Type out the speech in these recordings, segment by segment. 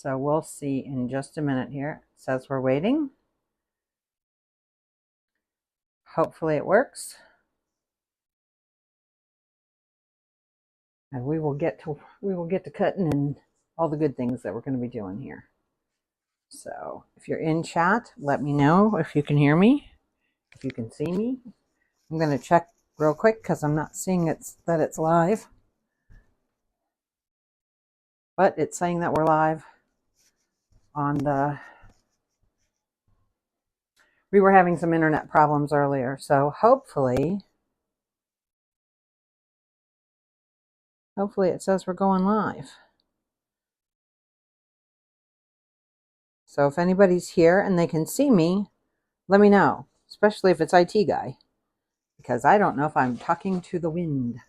So we'll see in just a minute here. It says we're waiting. Hopefully it works. And we will get to cutting and all the good things that we're going to be doing here. So if you're in chat, let me know if you can hear me, if you can see me. I'm going to check real quick because I'm not seeing that it's live. But it's saying that we're live on the... We were having some internet problems earlier, so hopefully it says we're going live. So if anybody's here and they can see me, let me know, especially if it's IT guy, because I don't know if I'm talking to the wind.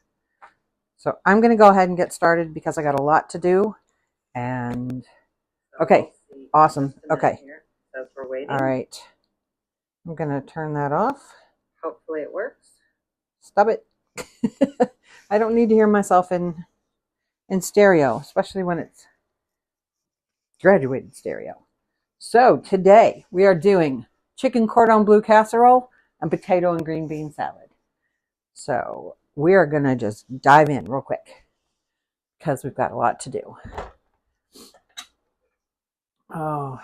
So I'm going to go ahead and get started because I got a lot to do. And okay, awesome. Okay. All right. I'm going to turn that off. Hopefully it works. Stop it. I don't need to hear myself in stereo, especially when it's graduated stereo. So today we are doing chicken cordon bleu casserole and potato and green bean salad. So we are going to just dive in real quick because we've got a lot to do. Oh,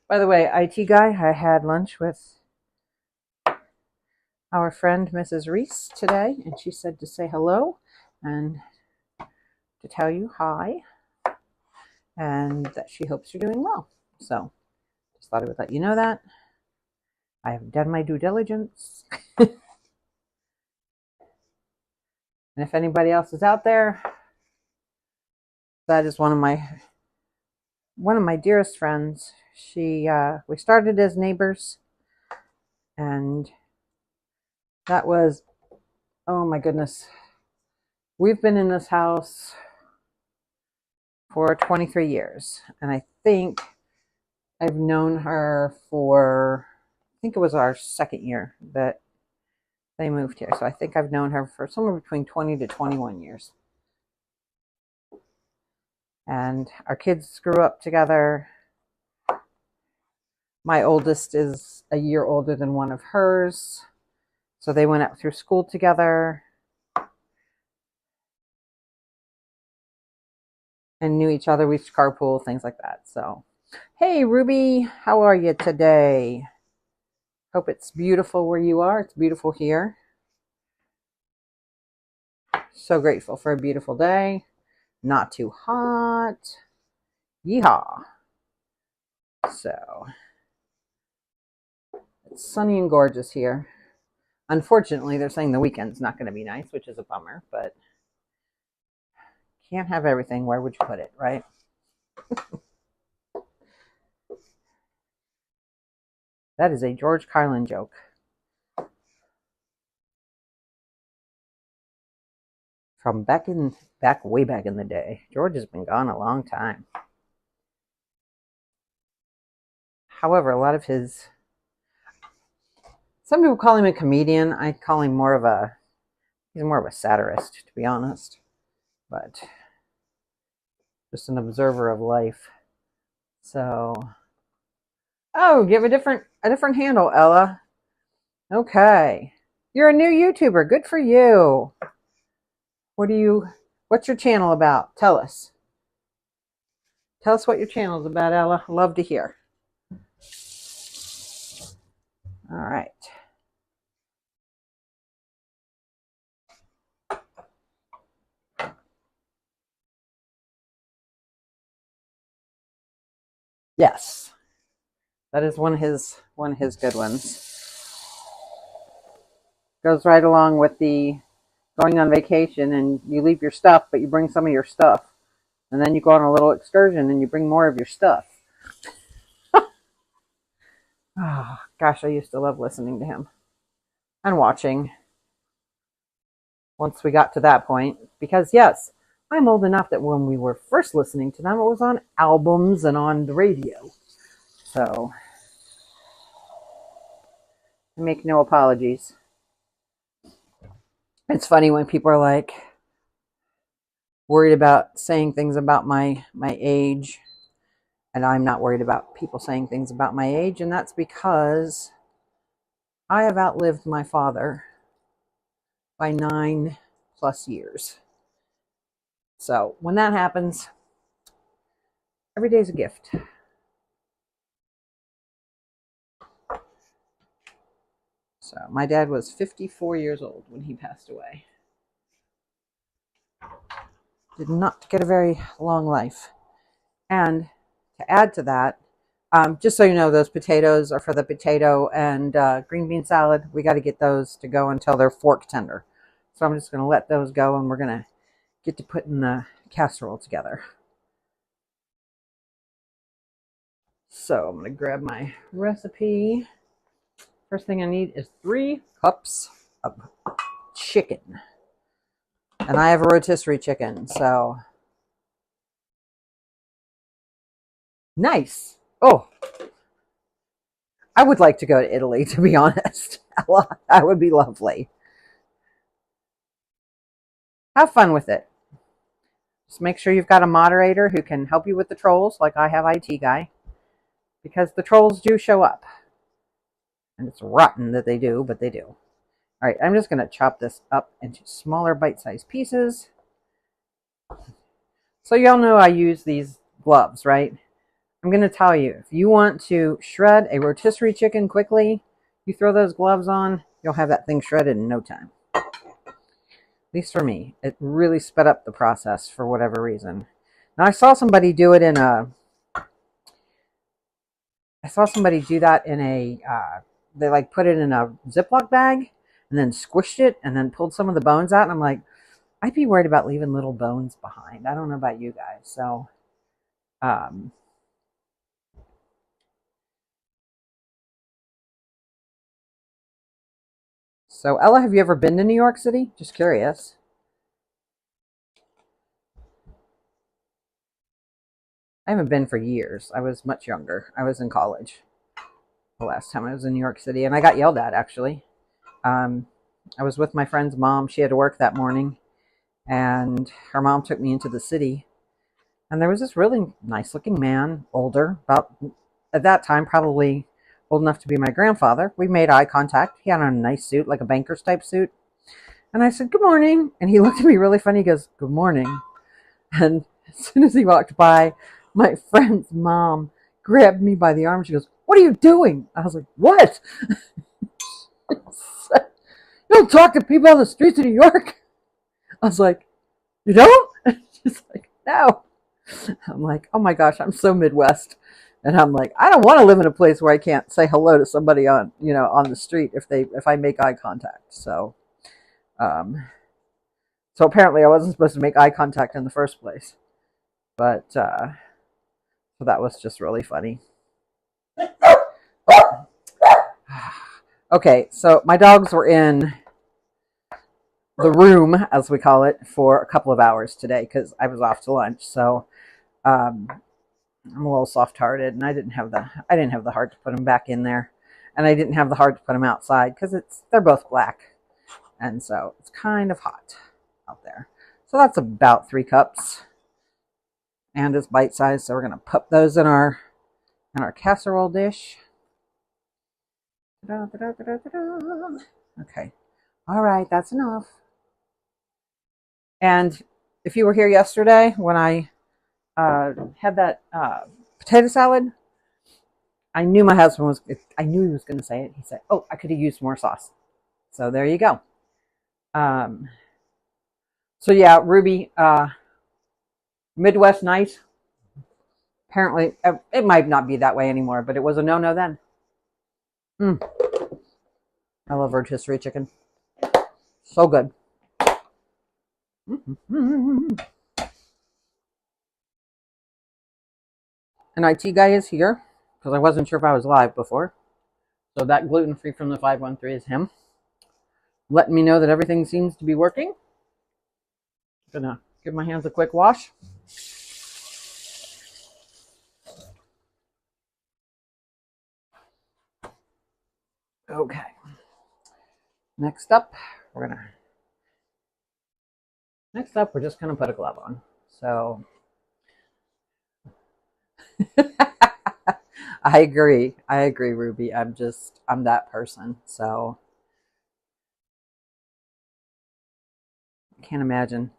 by the way, IT guy, I had lunch with our friend Mrs. Reese today, and she said to say hello and to tell you hi and that she hopes you're doing well. So just thought I would let you know that. I have done my due diligence. And if anybody else is out there, that is one of my dearest friends. We started as neighbors, and that was, oh my goodness, we've been in this house for 23 years, and I think I've known her for, I think it was our second year that they moved here. So I think I've known her for somewhere between 20 to 21 years. And our kids grew up together. My oldest is a year older than one of hers. So they went up through school together and knew each other. We used to carpool, things like that. So, hey, Ruby, how are you today? Hope it's beautiful where you are. It's beautiful here. So grateful for a beautiful day. Not too hot. Yeehaw. So, it's sunny and gorgeous here. Unfortunately, they're saying the weekend's not going to be nice, which is a bummer, but can't have everything. Where would you put it, right? That is a George Carlin joke. From way back in the day. George has been gone a long time. However, a lot of his, some people call him a comedian. I call him he's more of a satirist, to be honest. But just an observer of life. So, oh, give a different handle, Ella. Okay. You're a new YouTuber. Good for you. What's your channel about? Tell us. Tell us what your channel is about, Ella. Love to hear. All right. Yes. That is one of his good ones. Goes right along with the going on vacation and you leave your stuff, but you bring some of your stuff. And then you go on a little excursion and you bring more of your stuff. Oh, gosh, I used to love listening to him and watching once we got to that point. Because, yes, I'm old enough that when we were first listening to them, it was on albums and on the radio. So, I make no apologies. It's funny when people are like worried about saying things about my age. And I'm not worried about people saying things about my age, and that's because I have outlived my father by 9+ years. So when that happens, every day's a gift. So my dad was 54 years old when he passed away. Did not get a very long life. And to add to that, just so you know, those potatoes are for the potato and green bean salad. We got to get those to go until they're fork tender. So I'm just going to let those go, and we're going to get to putting the casserole together. So I'm going to grab my recipe. First thing I need is 3 cups of chicken. And I have a rotisserie chicken, so nice. Oh, I would like to go to Italy, to be honest. That would be lovely. Have fun with it. Just make sure you've got a moderator who can help you with the trolls, like I have IT guy, because the trolls do show up. And it's rotten that they do, but they do. All right, I'm just going to chop this up into smaller bite-sized pieces. So y'all know I use these gloves, right? I'm going to tell you, if you want to shred a rotisserie chicken quickly, you throw those gloves on, you'll have that thing shredded in no time. At least for me. It really sped up the process for whatever reason. Now, I saw somebody do that in a, they like put it in a Ziploc bag and then squished it and then pulled some of the bones out. And I'm like, I'd be worried about leaving little bones behind. I don't know about you guys. So, Ella, have you ever been to New York City? Just curious. I haven't been for years. I was much younger. I was in college the last time I was in New York City, and I got yelled at, actually. I was with my friend's mom. She had to work that morning, and her mom took me into the city. And there was this really nice-looking man, older, about, at that time, probably old enough to be my grandfather. We made eye contact. He had on a nice suit, like a banker's type suit. And I said, good morning. And he looked at me really funny. He goes, good morning. And as soon as he walked by, my friend's mom grabbed me by the arm. She goes, what are you doing? I was like, what? You don't talk to people on the streets of New York? I was like, you don't? She's like, no. I'm like, oh my gosh, I'm so Midwest. And I'm like, I don't want to live in a place where I can't say hello to somebody on the street if I make eye contact. So apparently I wasn't supposed to make eye contact in the first place. But so that was just really funny. Okay, so my dogs were in the room, as we call it, for a couple of hours today because I was off to lunch. So I'm a little soft-hearted, and I didn't have the heart to put them back in there, and I didn't have the heart to put them outside because they're both black, and so it's kind of hot out there. So that's about 3 cups, and it's bite-sized. So we're gonna put those in our casserole dish. Okay, all right, that's enough. And if you were here yesterday when I had that potato salad, I knew my husband was. I knew he was going to say it. He said, "Oh, I could have used more sauce." So there you go. So yeah, Ruby, Midwest nice. Apparently, it might not be that way anymore, but it was a no-no then. I love rotisserie chicken. So good. An IT guy is here because I wasn't sure if I was live before. So that Gluten Free from the 513 is him, letting me know that everything seems to be working. I'm gonna give my hands a quick wash. Okay. Next up, we're just gonna put a glove on. So I agree. I agree, Ruby. I'm that person. So I can't imagine.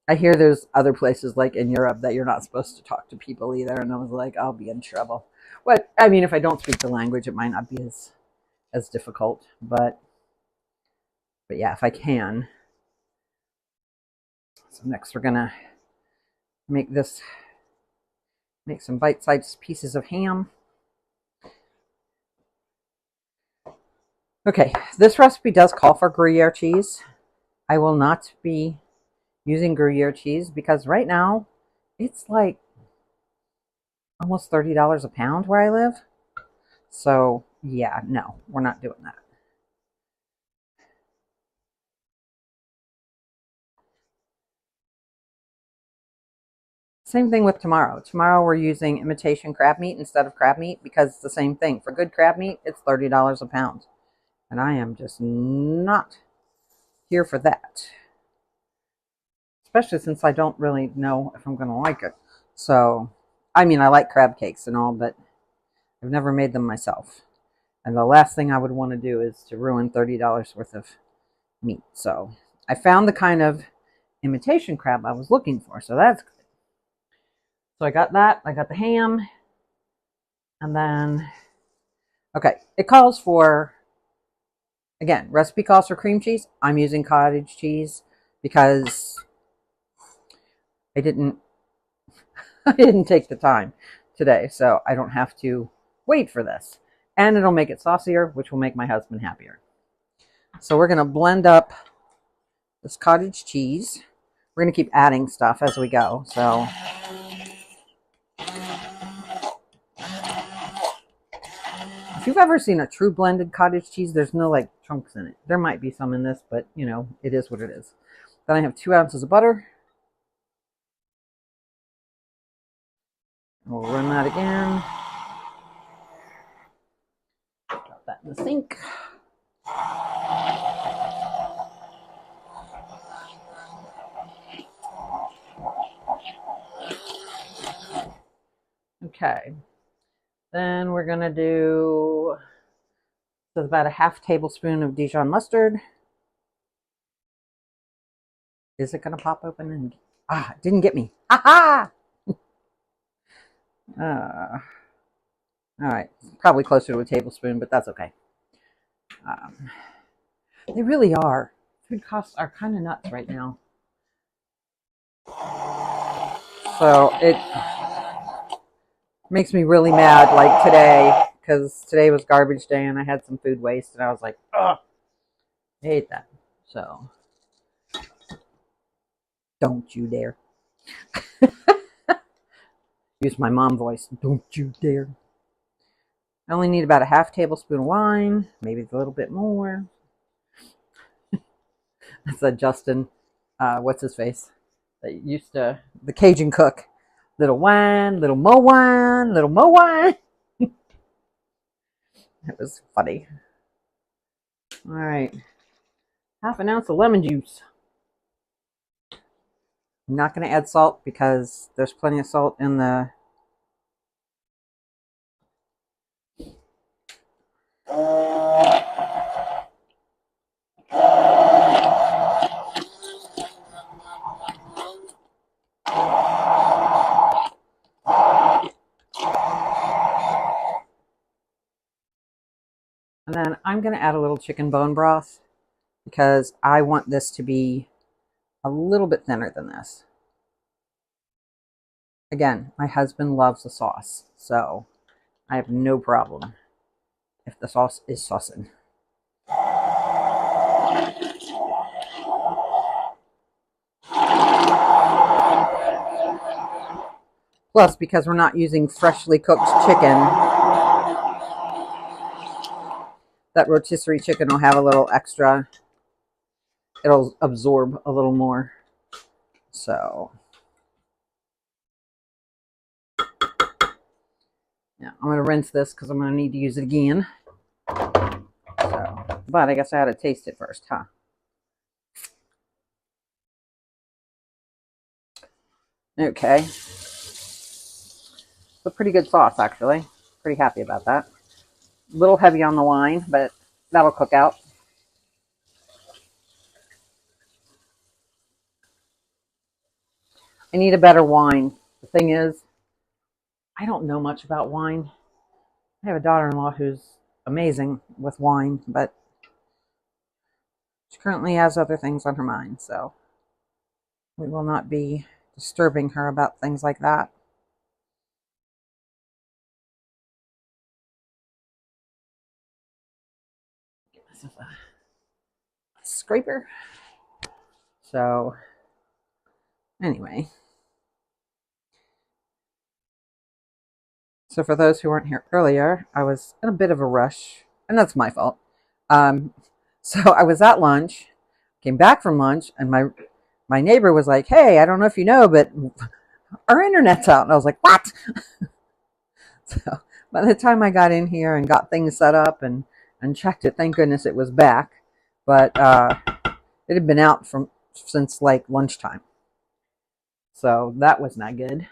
I hear there's other places like in Europe that you're not supposed to talk to people either. And I was like, I'll be in trouble. What I mean, if I don't speak the language, it might not be as difficult. But yeah, if I can. So next we're gonna make this make some bite-sized pieces of ham. Okay, this recipe does call for Gruyere cheese. I will not be using Gruyere cheese because right now it's like almost $30 a pound where I live. So yeah, no, we're not doing that. Same thing with tomorrow. Tomorrow we're using imitation crab meat instead of crab meat because it's the same thing. For good crab meat, it's $30 a pound. And I am just not here for that. Especially since I don't really know if I'm going to like it. So, I mean, I like crab cakes and all, but I've never made them myself. And the last thing I would want to do is to ruin $30 worth of meat. So, I found the kind of imitation crab I was looking for. So, that's good. So, I got that. I got the ham. And then, okay, it calls for, again, recipe calls for cream cheese. I'm using cottage cheese because I didn't take the time today, so I don't have to wait for this. And it'll make it saucier, which will make my husband happier. So we're going to blend up this cottage cheese. We're going to keep adding stuff as we go. So if you've ever seen a true blended cottage cheese, there's no like chunks in it. There might be some in this, but you know, it is what it is. Then I have 2 ounces of butter. We'll run that again. Drop that in the sink. Okay. Then we're going to do about a half tablespoon of Dijon mustard. Is it going to pop open? And it didn't get me. Ha ha! All right. Probably closer to a tablespoon, but that's okay. They really are. Food costs are kind of nuts right now. So it makes me really mad like today because today was garbage day and I had some food waste and I was like, ugh, I hate that. So don't you dare. Use my mom voice. Don't you dare. I only need about a half tablespoon of wine, maybe a little bit more. That's a Justin, what's his face? That used to, the Cajun cook. Little wine, little more wine, little more wine. It was funny. All right. Half an ounce of lemon juice. I'm not going to add salt because there's plenty of salt in the and then I'm going to add a little chicken bone broth because I want this to be a little bit thinner than this. Again, my husband loves the sauce, so I have no problem if the sauce is saucing. Plus, because we're not using freshly cooked chicken, that rotisserie chicken will have a little extra. It'll absorb a little more. So, yeah, I'm going to rinse this because I'm going to need to use it again. So, but I guess I had to taste it first, huh? Okay. It's a pretty good sauce, actually. Pretty happy about that. A little heavy on the wine, but that'll cook out. I need a better wine. The thing is, I don't know much about wine. I have a daughter-in-law who's amazing with wine, but she currently has other things on her mind, so we will not be disturbing her about things like that. Give myself a scraper. So, anyway. So for those who weren't here earlier, I was in a bit of a rush, and that's my fault. So I was at lunch, came back from lunch, and my neighbor was like, "Hey, I don't know if you know, but our internet's out." And I was like, "What?" So by the time I got in here and got things set up and checked it, thank goodness it was back. But it had been out since like lunchtime, so that was not good.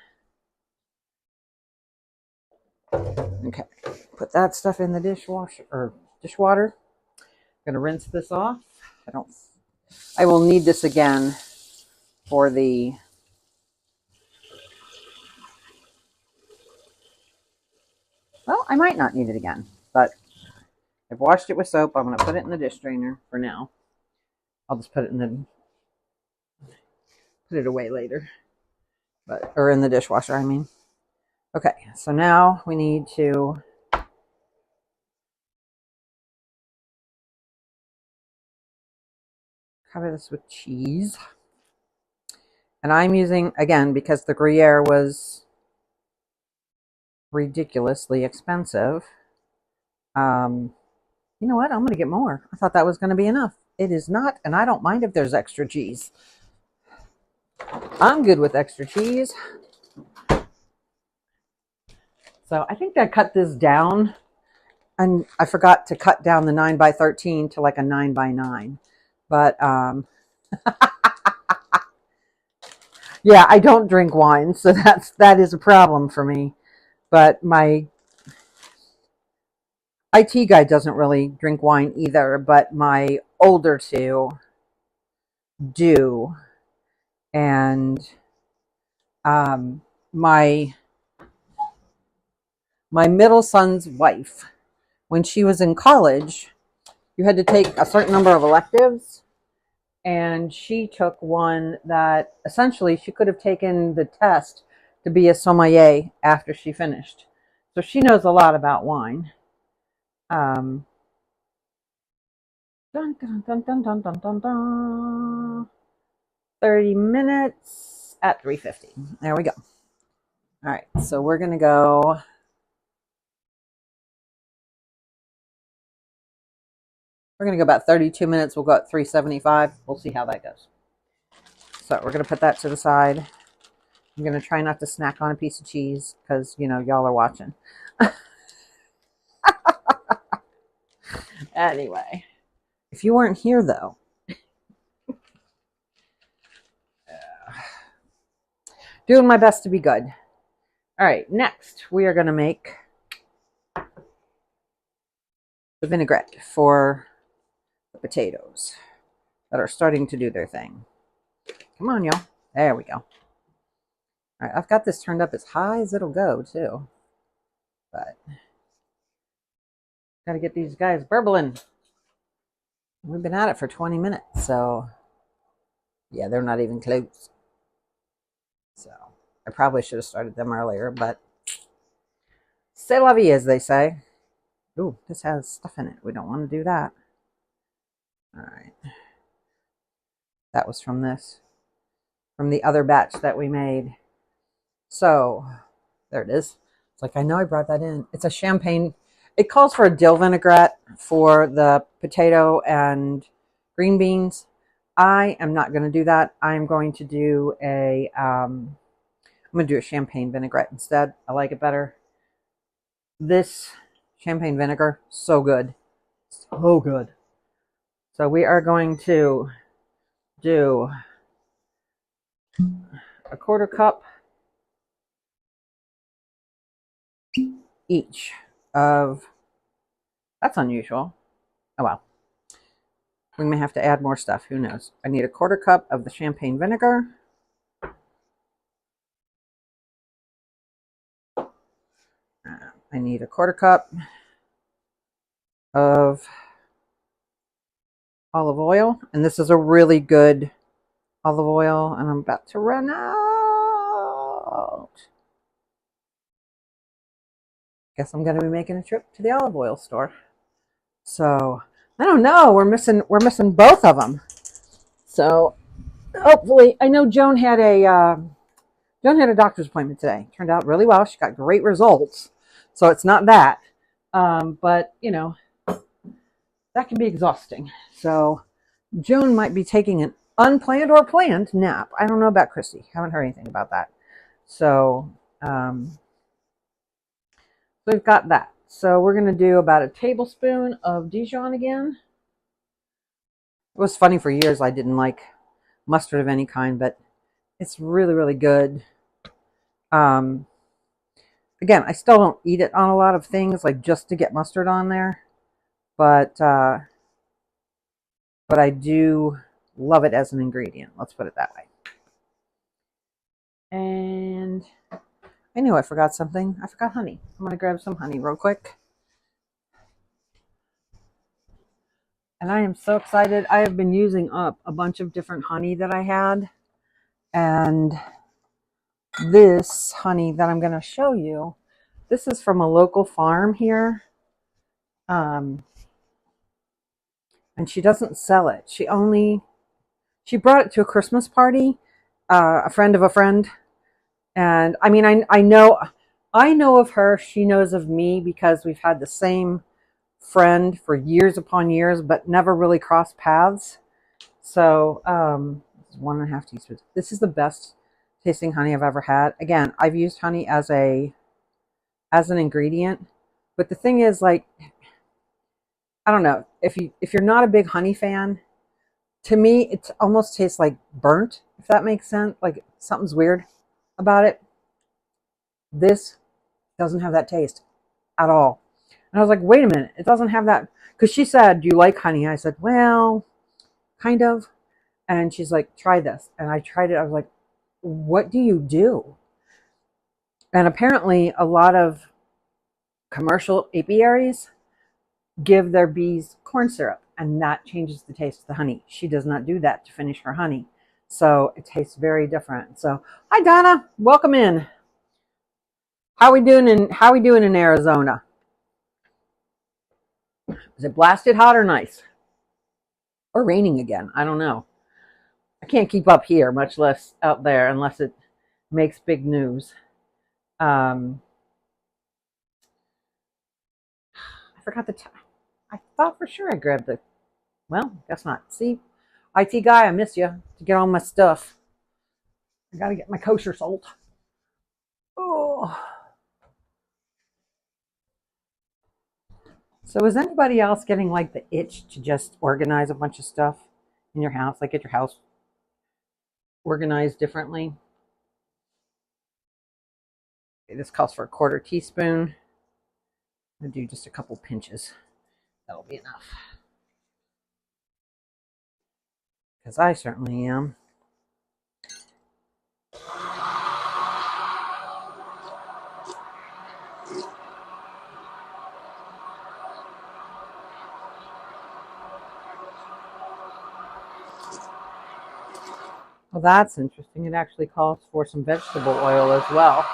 Okay, put that stuff in the dishwasher or dishwater. I'm gonna rinse this off. I will need this again for the well, I might not need it again, but I've washed it with soap. I'm gonna put it in the dish drainer for now. I'll just put it away later. Or in the dishwasher, I mean. Okay, so now we need to cover this with cheese. And I'm using, again, because the Gruyere was ridiculously expensive. You know what? I'm going to get more. I thought that was going to be enough. It is not, and I don't mind if there's extra cheese. I'm good with extra cheese. So I think I cut this down, and I forgot to cut down the 9x13 to like a 9x9. But yeah, I don't drink wine, so that is a problem for me. But my IT guy doesn't really drink wine either, but my older two do. And my middle son's wife, when she was in college, you had to take a certain number of electives, and she took one that essentially she could have taken the test to be a sommelier after she finished. So she knows a lot about wine. Dun, dun, dun, dun, dun, dun, dun, dun. 30 minutes at 350. There we go. All right, so we're going to go. We're going to go about 32 minutes. We'll go at 375. We'll see how that goes. So we're going to put that to the side. I'm going to try not to snack on a piece of cheese because, you know, y'all are watching. Anyway, if you weren't here, though, doing my best to be good. All right, next we are going to make the vinaigrette for the potatoes that are starting to do their thing. Come on, y'all. There we go. All right, I've got this turned up as high as it'll go, too. But got to get these guys burbling. We've been at it for 20 minutes, so yeah, they're not even close. So I probably should have started them earlier, but c'est la vie, as they say. Ooh, this has stuff in it. We don't want to do that. All right. That was from the other batch that we made. So there it is. It's like, I know I brought that in. It's a champagne. It calls for a dill vinaigrette for the potato and green beans. I am not going to do that. I'm going to do a champagne vinaigrette instead. I like it better. This champagne vinegar, so good. So good. So we are going to do a 1/4 cup each of, that's unusual. Oh well. We may have to add more stuff. Who knows? I need a 1/4 cup of the champagne vinegar. I need a 1/4 cup of olive oil. And this is a really good olive oil. And I'm about to run out. Guess I'm going to be making a trip to the olive oil store. So I don't know. We're missing both of them. So hopefully, I know Joan had a doctor's appointment today. Turned out really well. She got great results. So it's not that, but you know, that can be exhausting. So Joan might be taking an unplanned or planned nap. I don't know about Christy. Haven't heard anything about that. So we've got that. So we're going to do about a tablespoon of Dijon again. It was funny, for years I didn't like mustard of any kind, but it's really, really good. Again, I still don't eat it on a lot of things, like just to get mustard on there, but I do love it as an ingredient. Let's put it that way. And I knew I forgot something. I forgot honey. I'm going to grab some honey real quick. And I am so excited. I have been using up a bunch of different honey that I had. And this honey that I'm going to show you, this is from a local farm here. And she doesn't sell it. She brought it to a Christmas party, a friend of a friend. And I mean, I know of her. She knows of me because we've had the same friend for years upon years, but never really crossed paths. So, 1.5 teaspoons. This is the best tasting honey I've ever had. Again, I've used honey as an ingredient, but the thing is, like, I don't know, if you're not a big honey fan, to me it almost tastes like burnt, if that makes sense. Like something's weird about it. This doesn't have that taste at all. And I was like, wait a minute, it doesn't have that. Because she said, do you like honey? I said, well, kind of. And she's like, try this. And I tried it. I was like, what do you do? And apparently a lot of commercial apiaries give their bees corn syrup, and that changes the taste of the honey. She does not do that to finish her honey. So it tastes very different. So, hi Donna, welcome in. How we doing in Arizona? Is it blasted hot or nice? Or raining again? I don't know. I can't keep up here, much less out there, unless it makes big news. I forgot the time. I thought for sure I grabbed the, well, guess not. See, IT guy, I miss you to get all my stuff. I got to get my kosher salt. Oh. So is anybody else getting like the itch to just organize a bunch of stuff in your house? Like get your house organized differently? Okay, this calls for a 1/4 teaspoon. I'm going to do just a couple pinches. That'll be enough. Because I certainly am. Well, that's interesting. It actually calls for some vegetable oil as well.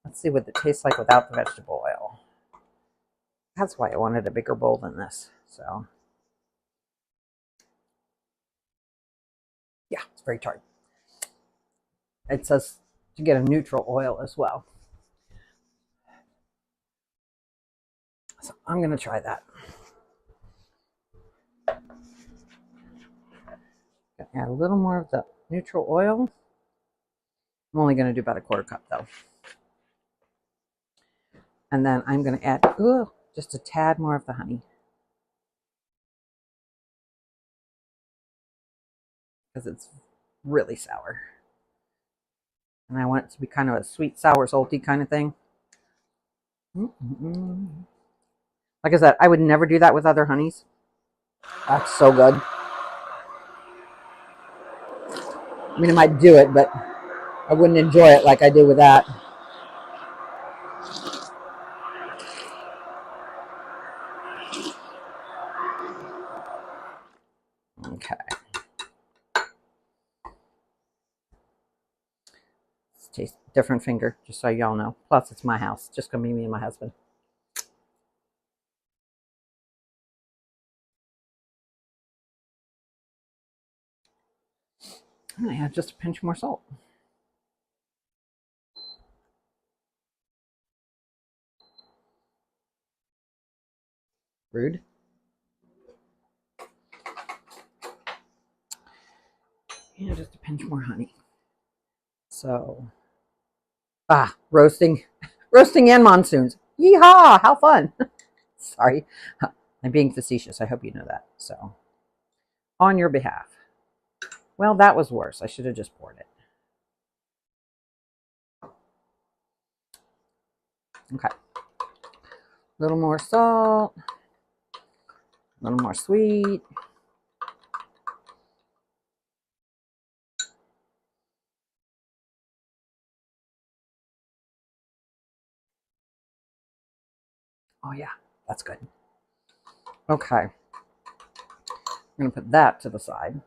Let's see what it tastes like without the vegetable oil. That's why I wanted a bigger bowl than this. So, yeah, it's very tart. It says to get a neutral oil as well. So I'm going to try that. Add a little more of the neutral oil. I'm only going to do about a 1/4 cup though. And then I'm going to add just a tad more of the honey. Because it's really sour. And I want it to be kind of a sweet, sour, salty kind of thing. Mm-hmm. Like I said, I would never do that with other honeys. That's so good. I mean, I might do it, but I wouldn't enjoy it like I did with that. Okay. Let's taste different finger, just so y'all know. Plus, it's my house. Just gonna be me and my husband. And I have just a pinch more salt. Rude. And just a pinch more honey. So, roasting and monsoons. Yeehaw! How fun! Sorry, I'm being facetious. I hope you know that. So, on your behalf. Well, that was worse. I should have just poured it. Okay. A little more salt. A little more sweet. Oh yeah, that's good. Okay. I'm going to put that to the side.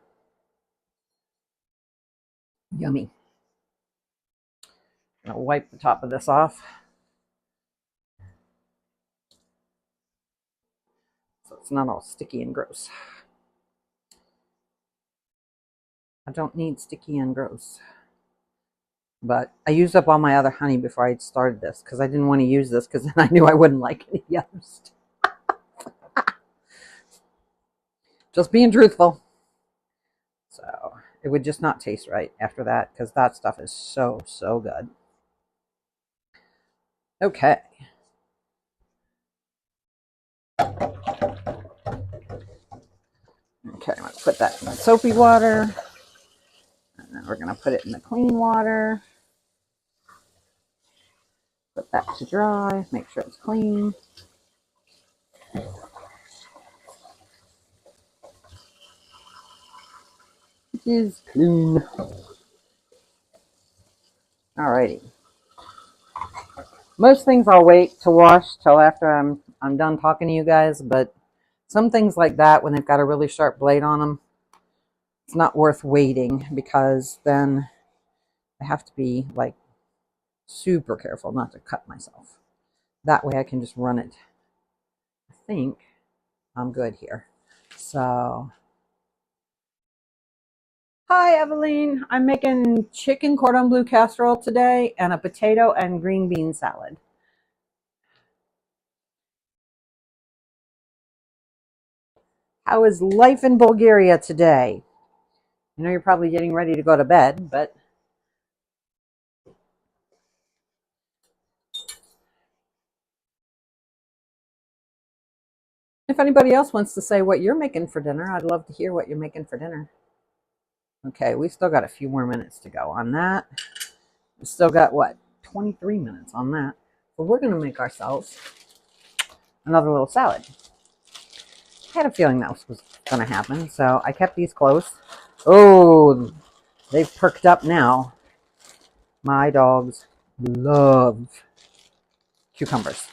Yummy. I'm going to wipe the top of this off. So it's not all sticky and gross. I don't need sticky and gross. But I used up all my other honey before I started this because I didn't want to use this because then I knew I wouldn't like any others. Just being truthful. So it would just not taste right after that because that stuff is so, so good. Okay. Okay, I'm going to put that in the soapy water. And then we're going to put it in the clean water. Put that to dry. Make sure it's clean. It is clean. Alrighty. Most things I'll wait to wash till after I'm done talking to you guys, but some things like that, when they've got a really sharp blade on them, it's not worth waiting because then I have to be like super careful not to cut myself. That way I can just run it. I think I'm good here. So, hi Eveline. I'm making chicken cordon bleu casserole today and a potato and green bean salad. How is life in Bulgaria today? I know you're probably getting ready to go to bed, but if anybody else wants to say what you're making for dinner, I'd love to hear what you're making for dinner. Okay, we still got a few more minutes to go on that. We still got, what, 23 minutes on that. But we're going to make ourselves another little salad. I had a feeling that was going to happen, so I kept these close. Oh, they've perked up now. My dogs love cucumbers.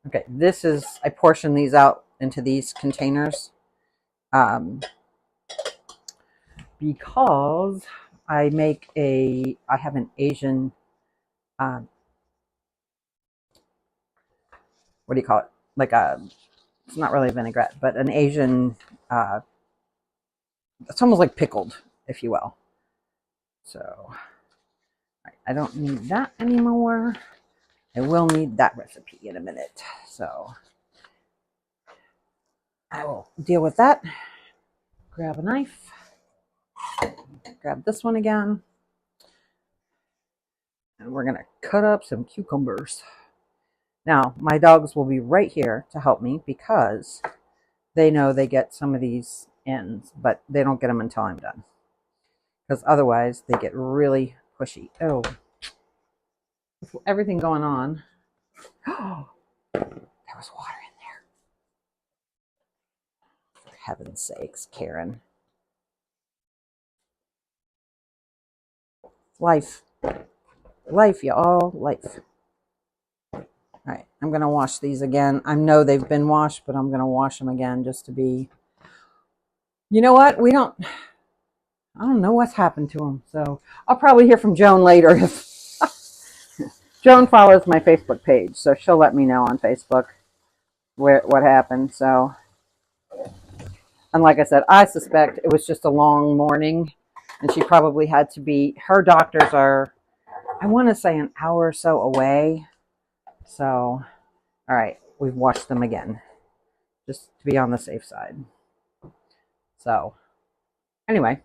Okay, this is, I portion these out into these containers because I have an Asian, what do you call it? Like it's not really a vinaigrette, but an Asian, it's almost like pickled, if you will. So I don't need that anymore. I will need that recipe in a minute. So I will deal with that. Grab a knife. Grab this one again. And we're going to cut up some cucumbers. Now, my dogs will be right here to help me because they know they get some of these ends, but they don't get them until I'm done. Because otherwise, they get really pushy. Oh, with everything going on. Oh, there was water in there. For heaven's sakes, Karen. Life. Life, y'all. Life. All right, I'm going to wash these again. I know they've been washed, but I'm going to wash them again just to be... You know what? I don't know what's happened to them. So I'll probably hear from Joan later. Joan follows my Facebook page, so she'll let me know on Facebook what happened. So, and like I said, I suspect it was just a long morning, and she probably had to be... Her doctors are, I want to say, an hour or so away. So, all right, we've washed them again, just to be on the safe side. So, anyway,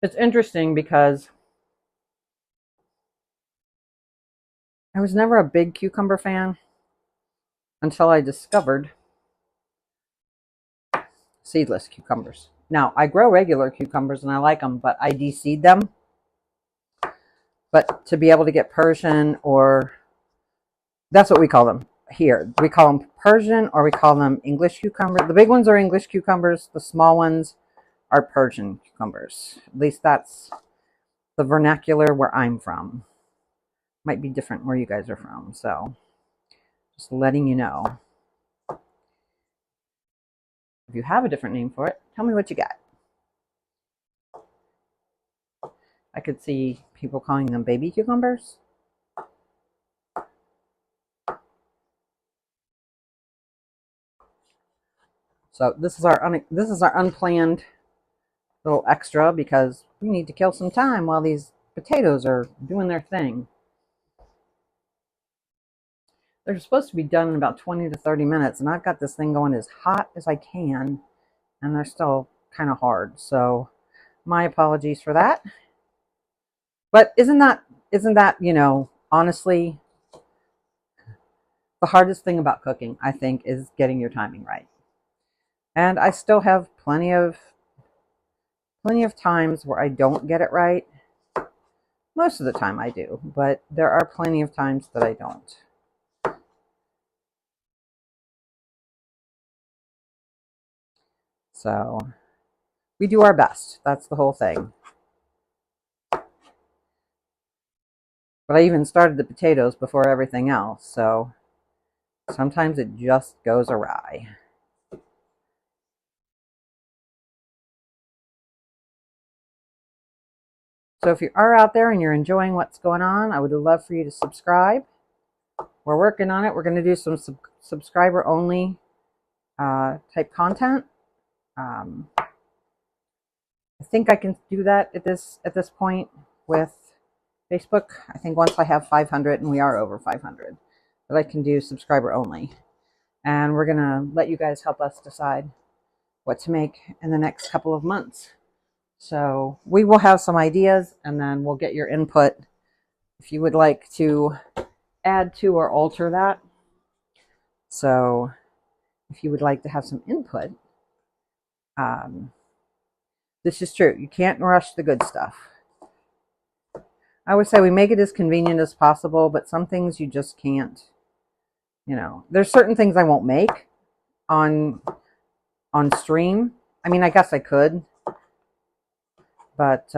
it's interesting because I was never a big cucumber fan until I discovered seedless cucumbers. Now, I grow regular cucumbers and I like them, but I de-seed them. But to be able to get Persian, or that's what we call them here. We call them Persian, or we call them English cucumbers. The big ones are English cucumbers. The small ones are Persian cucumbers. At least that's the vernacular where I'm from. Might be different where you guys are from. So just letting you know. If you have a different name for it, tell me what you got. I could see people calling them baby cucumbers. So this is our unplanned little extra because we need to kill some time while these potatoes are doing their thing. They're supposed to be done in about 20 to 30 minutes, and I've got this thing going as hot as I can, and they're still kind of hard. So my apologies for that. But isn't that, honestly, the hardest thing about cooking, I think, is getting your timing right. And I still have plenty of times where I don't get it right. Most of the time I do, but there are plenty of times that I don't. So we do our best. That's the whole thing. But I even started the potatoes before everything else, so sometimes it just goes awry. So if you are out there and you're enjoying what's going on, I would love for you to subscribe. We're working on it. We're going to do some subscriber only type content. I think I can do that at this point with Facebook. I think once I have 500, and we are over 500, that I can do subscriber only. And we're going to let you guys help us decide what to make in the next couple of months. So we will have some ideas, and then we'll get your input if you would like to add to or alter that. So if you would like to have some input, this is true. You can't rush the good stuff. I would say we make it as convenient as possible, but some things you just can't. There's certain things I won't make on stream. I mean, I guess I could, but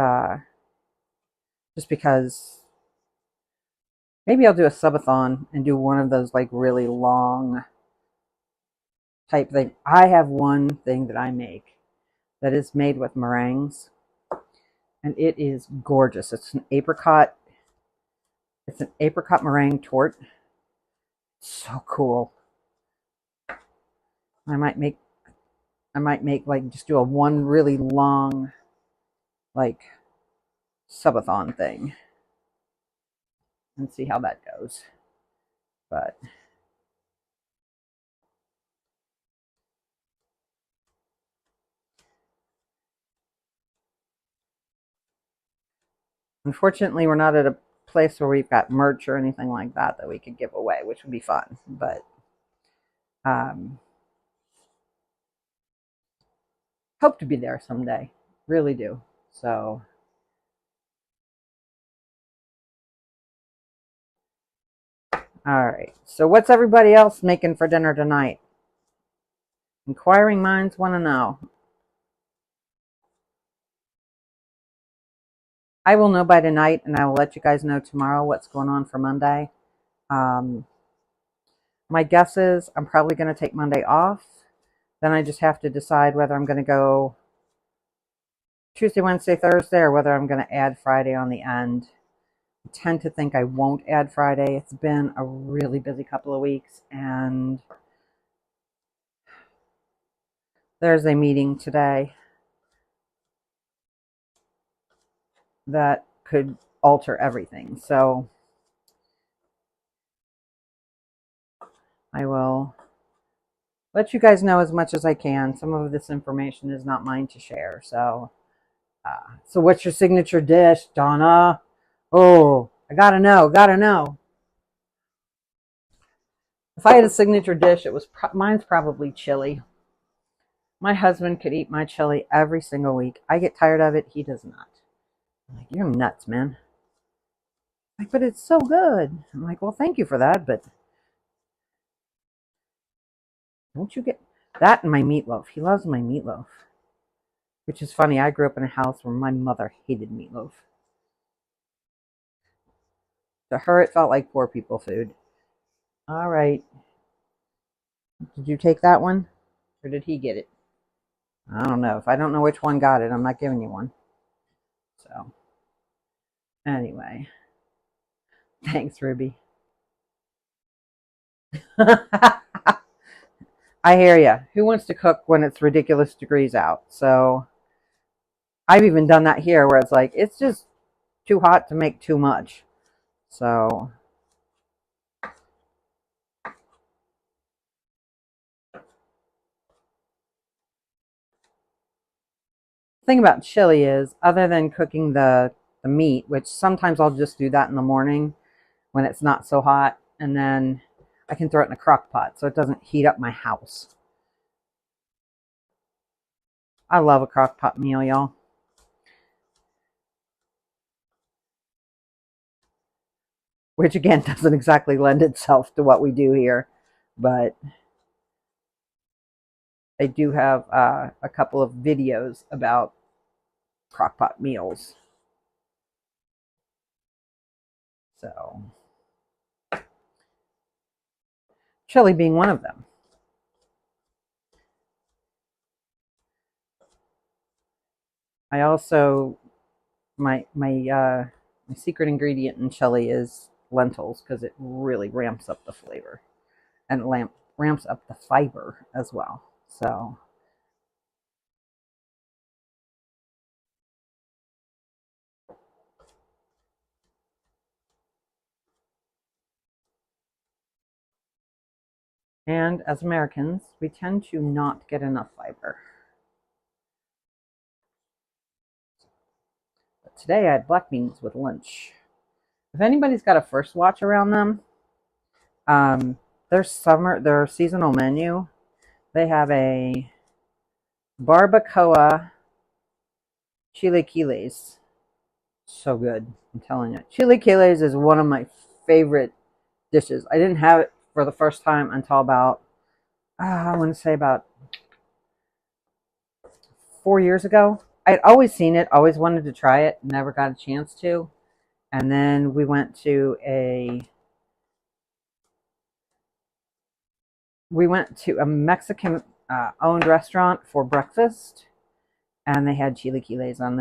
just because maybe I'll do a subathon and do one of those like really long type thing. I have one thing that I make that is made with meringues, and it is gorgeous. It's an apricot meringue tort. So cool. I might make like just do a one really long like subathon thing and see how that goes. But unfortunately, we're not at a place where we've got merch or anything like that that we could give away, which would be fun. But hope to be there someday. Really do. So all right. So what's everybody else making for dinner tonight? Inquiring minds want to know. I will know by tonight, and I will let you guys know tomorrow what's going on for Monday. My guess is I'm probably going to take Monday off. Then I just have to decide whether I'm going to go Tuesday, Wednesday, Thursday, or whether I'm going to add Friday on the end. I tend to think I won't add Friday. It's been a really busy couple of weeks, and there's a meeting today that could alter everything. So I will let you guys know as much as I can. Some of this information is not mine to share. So what's your signature dish, Donna? Oh, I gotta know. If I had a signature dish, mine's probably chili. My husband could eat my chili every single week. I get tired of it. He does not. I'm like, you're nuts, man. Like, but it's so good. I'm like, well, thank you for that, but don't you get that in my meatloaf? He loves my meatloaf. Which is funny. I grew up in a house where my mother hated meatloaf. To her, it felt like poor people food. All right. Did you take that one? Or did he get it? I don't know. If I don't know which one got it, I'm not giving you one. So, anyway. Thanks, Ruby. I hear you. Who wants to cook when it's ridiculous degrees out? So, I've even done that here where it's like, it's just too hot to make too much. So, the thing about chili is, other than cooking the meat, which sometimes I'll just do that in the morning when it's not so hot, and then I can throw it in a crock pot so it doesn't heat up my house. I love a crock pot meal, y'all. Which again doesn't exactly lend itself to what we do here, but they do have a couple of videos about crockpot meals. So, chili being one of them. I also my secret ingredient in chili is lentils because it really ramps up the flavor and ramps up the fiber as well. So. And as Americans, we tend to not get enough fiber. But today I had black beans with lunch. If anybody's got a First Watch around them, their seasonal menu, they have a barbacoa chilaquiles. So good, I'm telling you. Chilaquiles is one of my favorite dishes. I didn't have it for the first time until about, I want to say about 4 years ago. I'd always seen it, always wanted to try it, never got a chance to. And then we went to a Mexican owned restaurant for breakfast, and they had chilaquiles on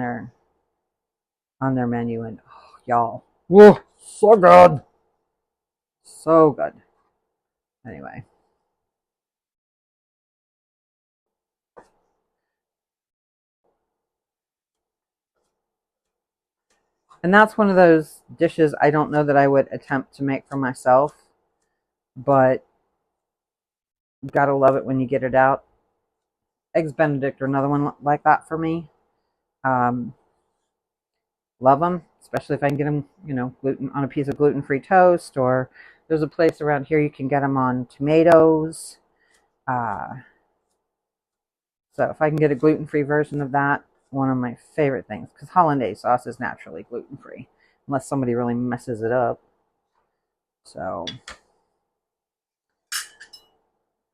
their menu, and oh, y'all, whoa, so good, so good. Anyway, and that's one of those dishes I don't know that I would attempt to make for myself, but you gotta love it when you get it out. Eggs Benedict are another one like that for me. Love them. especially if I can get them, gluten on a piece of gluten-free toast, or there's a place around here you can get them on tomatoes. So if I can get a gluten-free version of that, one of my favorite things, because hollandaise sauce is naturally gluten-free, unless somebody really messes it up. So,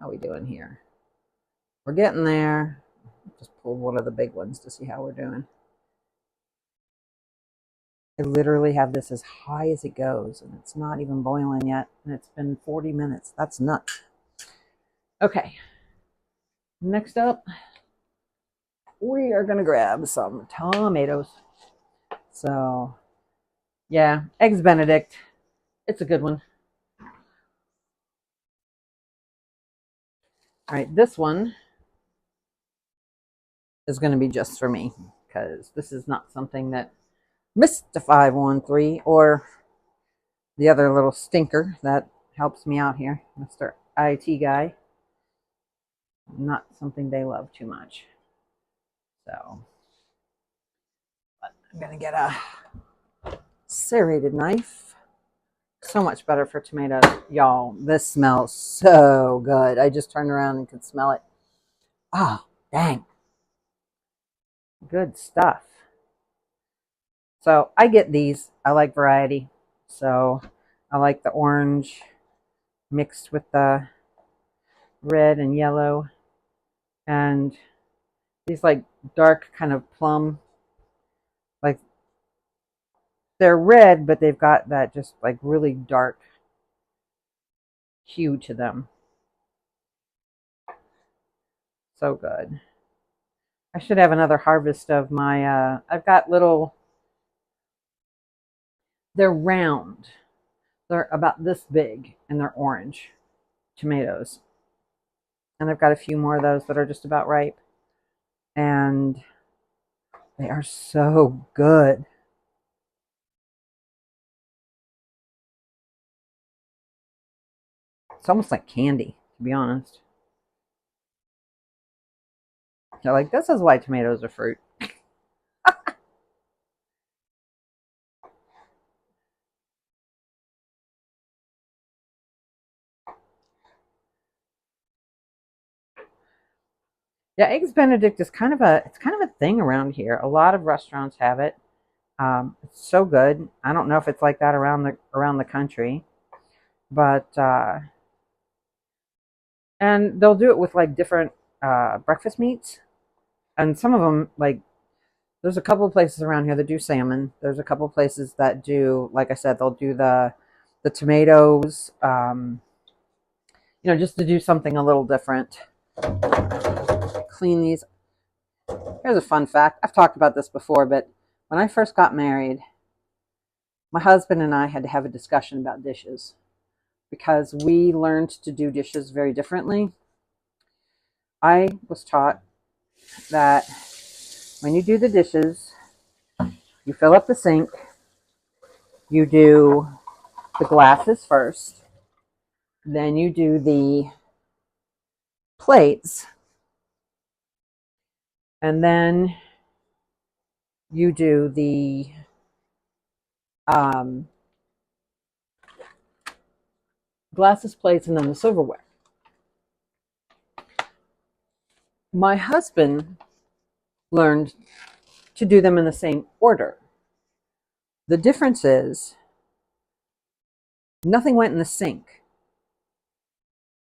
how are we doing here? We're getting there. Just pulled one of the big ones to see how we're doing. I literally have this as high as it goes, and it's not even boiling yet, and it's been 40 minutes. That's nuts. Okay. Next up, we are going to grab some tomatoes. So, yeah, Eggs Benedict. It's a good one. All right, this one is going to be just for me, because this is not something that Mr. 513 or the other little stinker that helps me out here, Mr. IT guy, not something they love too much. So, but I'm going to get a serrated knife. So much better for tomatoes. Y'all, this smells so good. I just turned around and could smell it. Oh, dang. Good stuff. So I get these. I like variety. So I like the orange mixed with the red and yellow. And these like dark kind of plum. Like they're red, but they've got that just like really dark hue to them. So good. I should have another harvest of my, I've got little, they're round. They're about this big and they're orange tomatoes. And I've got a few more of those that are just about ripe. And they are so good. It's almost like candy, to be honest. They're like, this is why tomatoes are fruit. Yeah, Eggs Benedict is kind of a thing around here. A lot of restaurants have it. It's so good. I don't know if it's like that around the country, but and they'll do it with like different breakfast meats, and some of them like there's a couple of places around here that do salmon. There's a couple of places that do, like I said, they'll do the tomatoes, just to do something a little different. Clean these. Here's a fun fact. I've talked about this before, but when I first got married, my husband and I had to have a discussion about dishes because we learned to do dishes very differently. I was taught that when you do the dishes, you fill up the sink, you do the glasses first, then you do the plates, and then you do the glasses, plates, and then the silverware. My husband learned to do them in the same order. The difference is nothing went in the sink.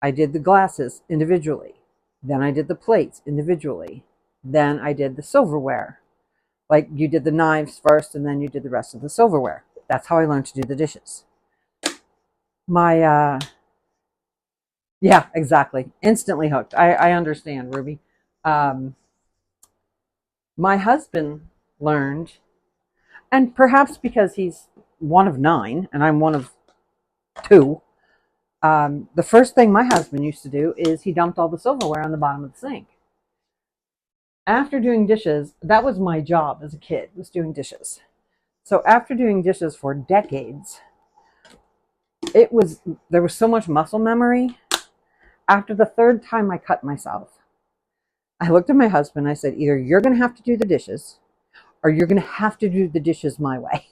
I did the glasses individually. Then I did the plates individually. Then I did the silverware. Like you did the knives first and then you did the rest of the silverware. That's how I learned to do the dishes. Yeah, exactly. Instantly hooked. I understand, Ruby. My husband learned, and perhaps because he's one of 9 and I'm one of 2, the first thing my husband used to do is he dumped all the silverware on the bottom of the sink. After doing dishes, that was my job as a kid, was doing dishes. So after doing dishes for decades, there was so much muscle memory. After the 3rd time I cut myself, I looked at my husband and I said, either you're going to have to do the dishes or you're going to have to do the dishes my way.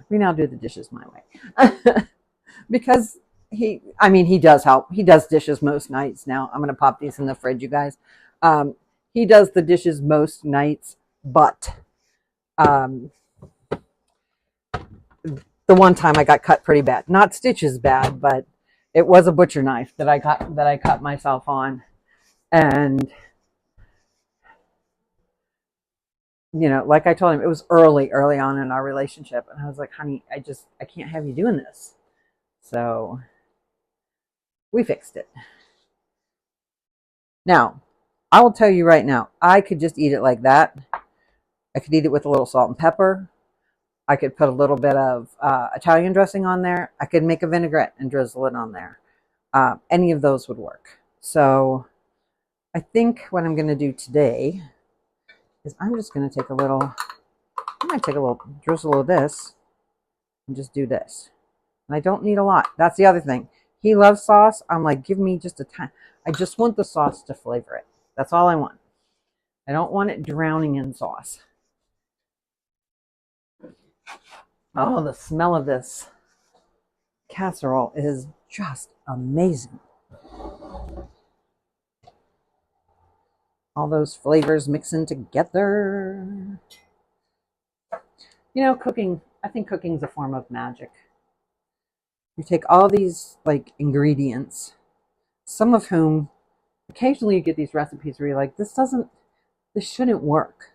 We now do the dishes my way. Because he does help. He does dishes most nights now. I'm going to pop these in the fridge, you guys. He does the dishes most nights, but um, the one time I got cut pretty bad. Not stitches bad, but it was a butcher knife that I cut myself on. And like I told him, it was early on in our relationship, and I was like, honey, I can't have you doing this. So we fixed it. Now, I will tell you right now, I could just eat it like that. I could eat it with a little salt and pepper. I could put a little bit of Italian dressing on there. I could make a vinaigrette and drizzle it on there. Any of those would work. So I think what I'm going to do today is I'm just going to take a little, I might take a little drizzle of this and just do this. And I don't need a lot. That's the other thing. He loves sauce. I'm like, give me just a tiny. I just want the sauce to flavor it. That's all I want. I don't want it drowning in sauce. Oh, the smell of this casserole is just amazing. All those flavors mixing together. Cooking, I think cooking is a form of magic. You take all these ingredients, some of whom occasionally you get these recipes where you're like, this shouldn't work,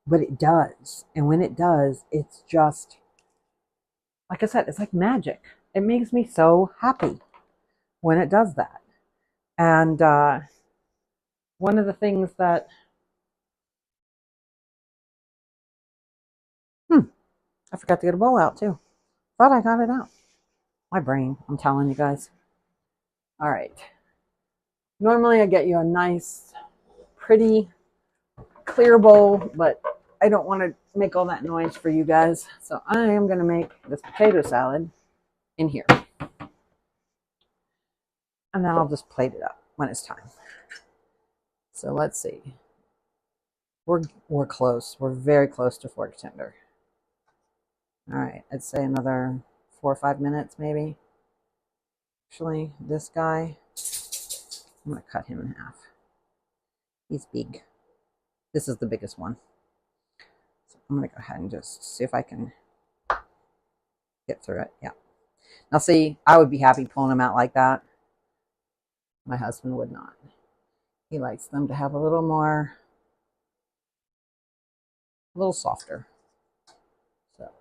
but it does. And when it does, it's just, like I said, it's like magic. It makes me so happy when it does that. And one of the things that, I forgot to get a bowl out too. But I got it out. My brain, I'm telling you guys. All right. Normally I get you a nice, pretty, clear bowl, but I don't want to make all that noise for you guys. So I am going to make this potato salad in here. And then I'll just plate it up when it's time. So let's see. We're close. We're very close to fork tender. All right, I'd say another 4 or 5 minutes maybe. Actually, this guy, I'm going to cut him in half. He's big. This is the biggest one. So I'm going to go ahead and just see if I can get through it. Yeah. Now see, I would be happy pulling them out like that. My husband would not. He likes them to have a little softer. So.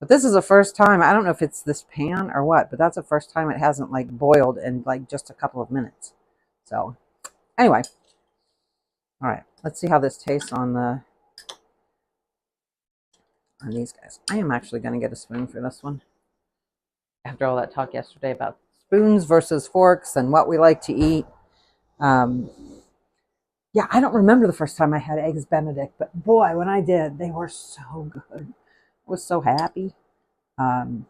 But this is the first time, I don't know if it's this pan or what, but that's the first time it hasn't boiled in just a couple of minutes. So anyway, all right, let's see how this tastes on these guys. I am actually going to get a spoon for this one. After all that talk yesterday about spoons versus forks and what we like to eat. Yeah, I don't remember the first time I had eggs Benedict, but boy, when I did, they were so good. I was so happy. Let's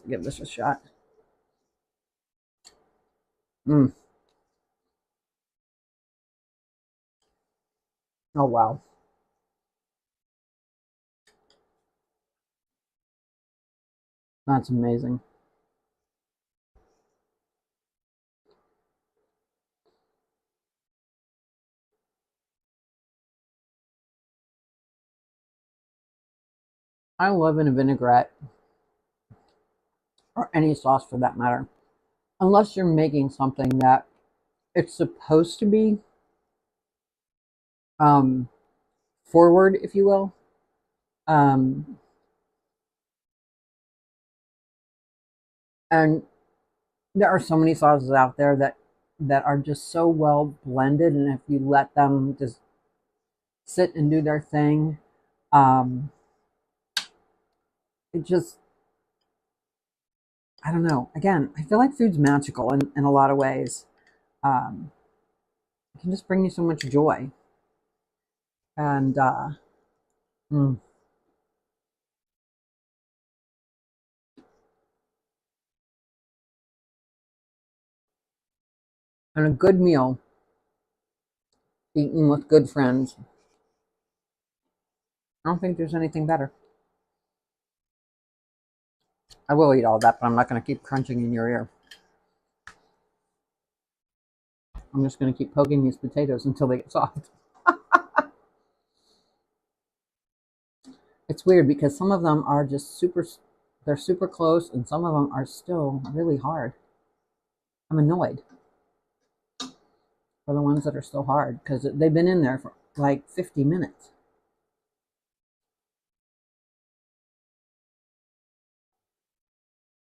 give this a shot. Oh, wow. That's amazing. I love in a vinaigrette, or any sauce for that matter, unless you're making something that it's supposed to be forward, if you will. And there are so many sauces out there that are just so well blended, and if you let them just sit and do their thing, it just, I don't know. Again, I feel like food's magical in a lot of ways. It can just bring you so much joy. And mm, And a good meal eaten with good friends. I don't think there's anything better. I will eat all that, but I'm not going to keep crunching in your ear. I'm just going to keep poking these potatoes until they get soft. It's weird because some of them are just they're super close, and some of them are still really hard. I'm annoyed for the ones that are still hard because they've been in there for like 50 minutes.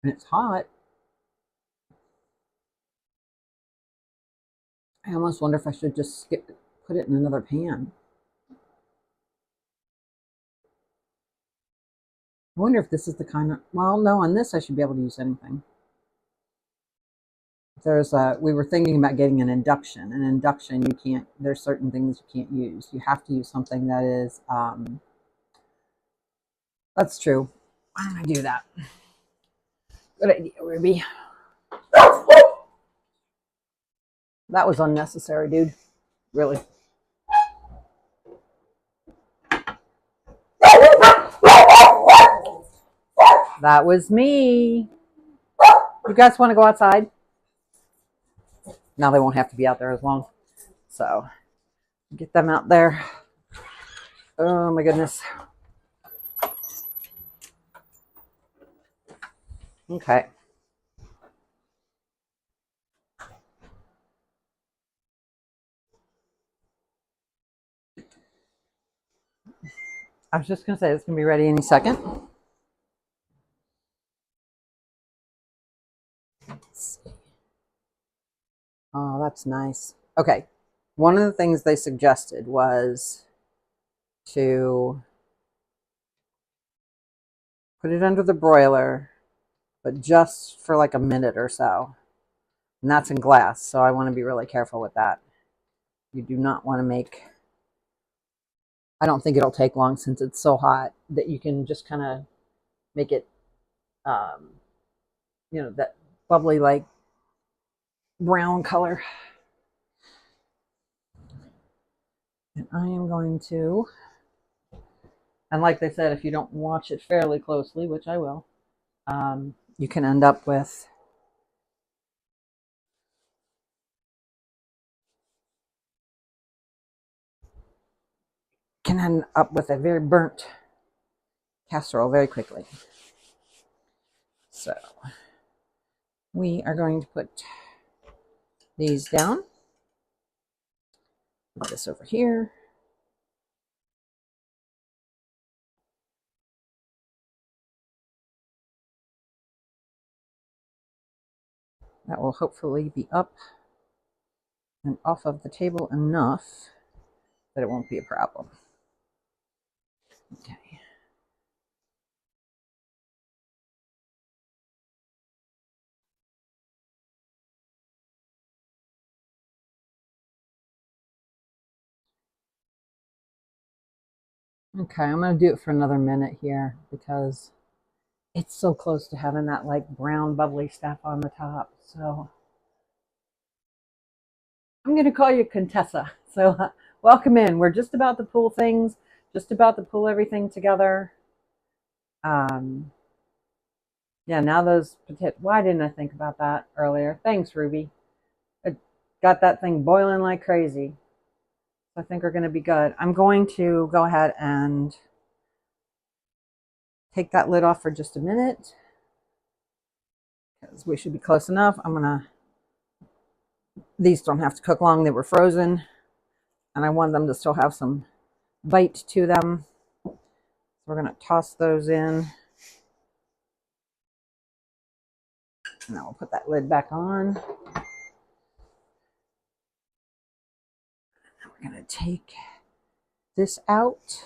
And it's hot. I almost wonder if I should just put it in another pan. I wonder if this is the kind of, well, no, on this I should be able to use anything. We were thinking about getting an induction. An induction, you can't, there's certain things you can't use. You have to use something that is, that's true. Why don't I do that? Good idea, Ruby. That was unnecessary, dude. Really. That was me. You guys want to go outside? Now they won't have to be out there as long. So get them out there. Oh my goodness. Okay. I was just going to say it's going to be ready any second. Oh, that's nice. Okay. One of the things they suggested was to put it under the broiler, but just for like a minute or so. And that's in glass, so I want to be really careful with that. You do not want to make, I don't think it'll take long since it's so hot that you can just kind of make it, that bubbly like brown color. And I am going to, and like they said, if you don't watch it fairly closely, which I will, you can end up with a very burnt casserole very quickly. So we are going to put these down. Put this over here. That will hopefully be up and off of the table enough that it won't be a problem. Okay. Okay, I'm going to do it for another minute here because it's so close to having that like brown bubbly stuff on the top. So I'm going to call you Contessa. So welcome in. We're just about to pull things, just about to pull everything together. Yeah, now those potatoes, why didn't I think about that earlier? Thanks, Ruby. It got that thing boiling like crazy. I think we're going to be good. I'm going to go ahead and take that lid off for just a minute because we should be close enough. These don't have to cook long. They were frozen and I want them to still have some bite to them. So we're going to toss those in. And then we'll put that lid back on. We're going to take this out.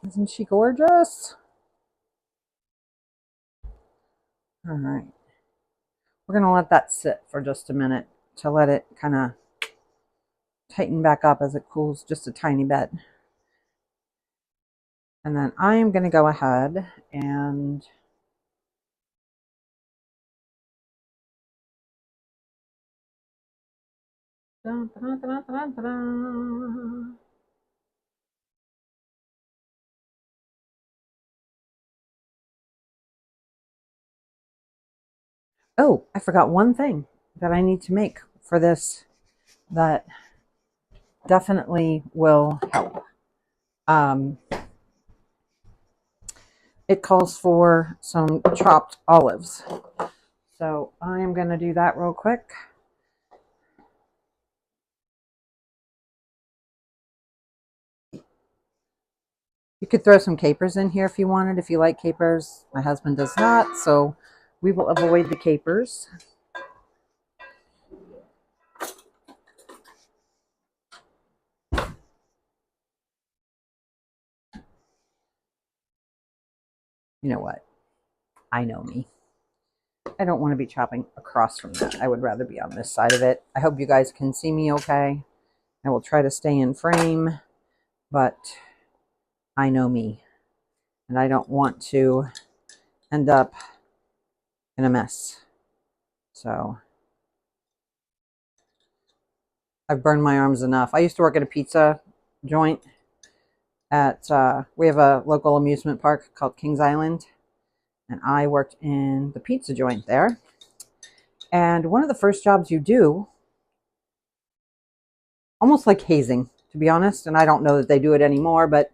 Isn't she gorgeous? All right. We're going to let that sit for just a minute to let it kind of tighten back up as it cools just a tiny bit. And then I am going to go ahead and dun, dun, dun, dun, dun, dun. Oh, I forgot one thing that I need to make for this that definitely will help. Um, it calls for some chopped olives. So I am going to do that real quick. You could throw some capers in here if you wanted, if you like capers. My husband does not, so we will avoid the capers. You know what? I know me. I don't want to be chopping across from that. I would rather be on this side of it. I hope you guys can see me okay. I will try to stay in frame, but I know me. And I don't want to end up in a mess. So I've burned my arms enough. I used to work at a pizza joint at, we have a local amusement park called Kings Island. And I worked in the pizza joint there. And one of the first jobs you do, almost like hazing, to be honest, and I don't know that they do it anymore, but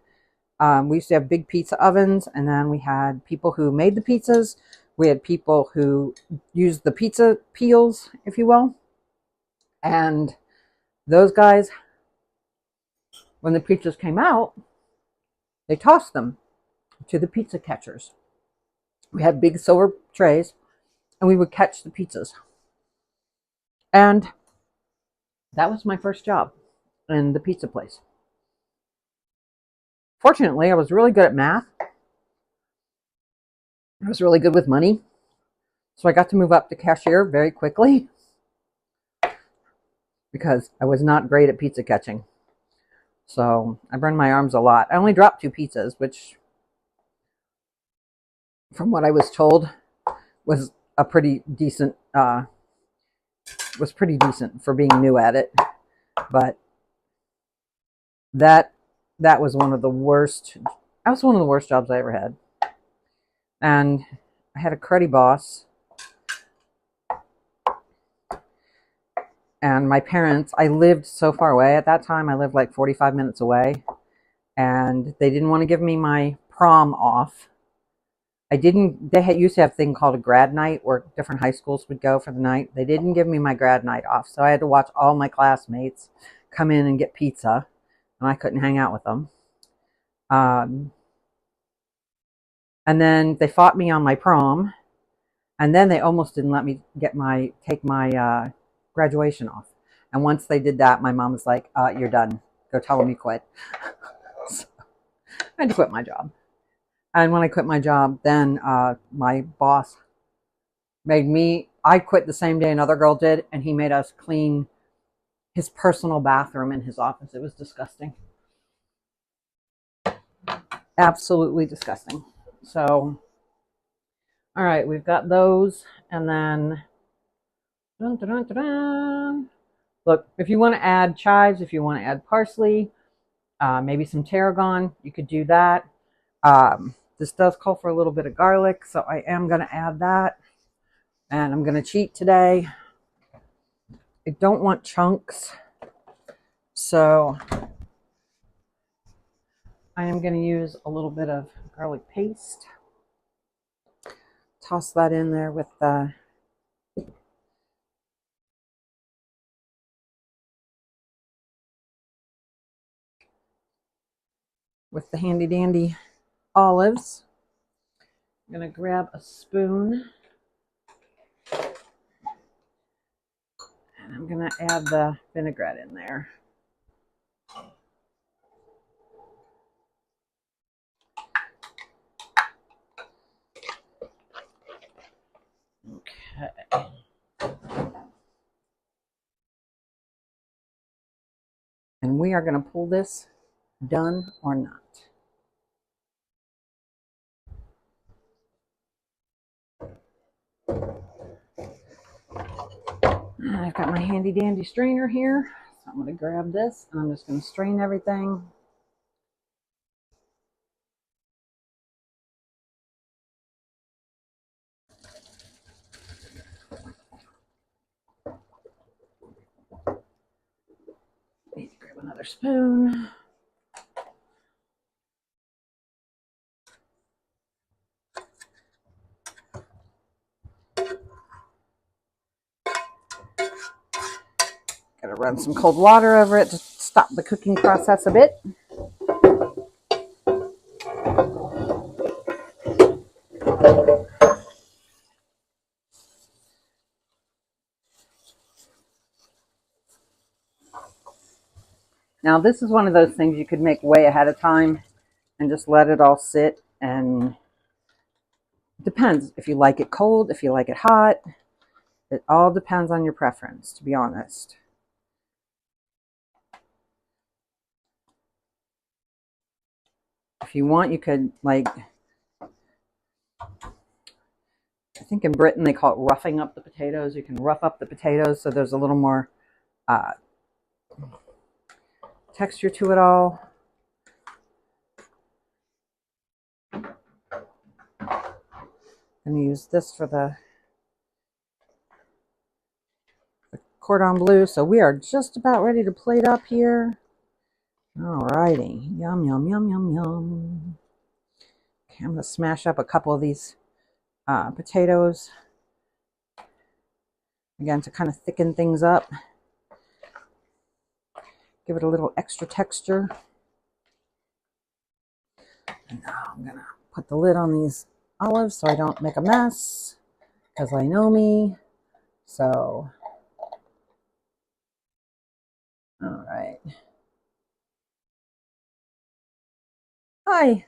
we used to have big pizza ovens, and then we had people who made the pizzas. We had people who used the pizza peels, if you will. And those guys, when the pizzas came out, they tossed them to the pizza catchers. We had big silver trays, and we would catch the pizzas. And that was my first job in the pizza place. Fortunately, I was really good at math. I was really good with money. So I got to move up to cashier very quickly because I was not great at pizza catching. So I burned my arms a lot. I only dropped 2 pizzas, which, from what I was told, was a pretty decent, for being new at it. But that was one of the worst. That was one of the worst jobs I ever had. And I had a cruddy boss. And my parents, I lived so far away at that time. I lived like 45 minutes away. And they didn't want to give me my prom off. They used to have a thing called a grad night where different high schools would go for the night. They didn't give me my grad night off. So I had to watch all my classmates come in and get pizza. And I couldn't hang out with them. And then they fought me on my prom. And then they almost didn't let me take my graduation off. And once they did that, my mom was like, "You're done. Go tell them you quit." So I had to quit my job. And when I quit my job, then my boss I quit the same day another girl did, and he made us clean his personal bathroom in his office. It was disgusting. Absolutely disgusting. So, all right, we've got those. And then, dun, dun, dun, dun, dun. Look, if you want to add chives, if you want to add parsley, maybe some tarragon, you could do that. This does call for a little bit of garlic, so I am going to add that. And I'm going to cheat today. I don't want chunks, so I am going to use a little bit of garlic paste. Toss that in there with the handy dandy olives. I'm going to grab a spoon and I'm going to add the vinaigrette in there. Okay. And we are going to pull this done or not. And I've got my handy dandy strainer here. So I'm going to grab this and I'm just going to strain everything. Need to grab another spoon. Gotta run some cold water over it to stop the cooking process a bit. Now this is one of those things you could make way ahead of time and just let it all sit, and it depends if you like it cold, if you like it hot. It all depends on your preference, to be honest. If you want, you could, like, I think in Britain they call it roughing up the potatoes. You can rough up the potatoes so there's a little more texture to it all. I'm going to use this for the cordon bleu. So we are just about ready to plate up here. Alrighty. Yum, yum, yum, yum, yum. Okay, I'm going to smash up a couple of these potatoes. Again, to kind of thicken things up. Give it a little extra texture. And now I'm going to put the lid on these olives so I don't make a mess, because I know me. So, all right. Hi.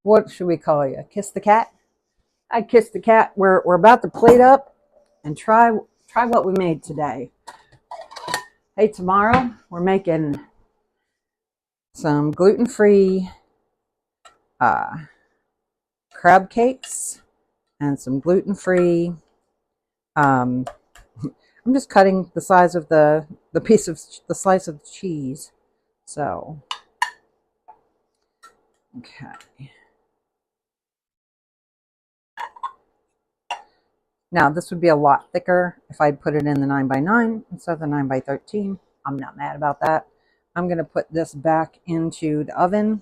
What should we call you? Kiss the cat? I kissed the cat. We're about to plate up and try what we made today. Hey, tomorrow we're making some gluten-free crab cakes and some gluten-free. I'm just cutting the size of the slice of cheese. So, okay. Now, this would be a lot thicker if I'd put it in the 9x9 instead of the 9x13. I'm not mad about that. I'm going to put this back into the oven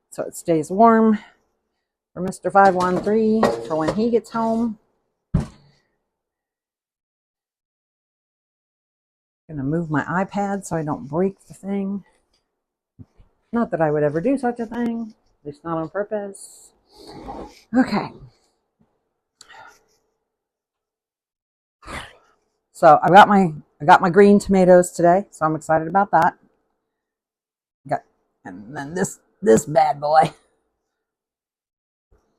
so it stays warm for Mr. 513 for when he gets home. I'm going to move my iPad so I don't break the thing. Not that I would ever do such a thing, at least not on purpose. Okay. So I got my green tomatoes today, so I'm excited about that. And then this bad boy.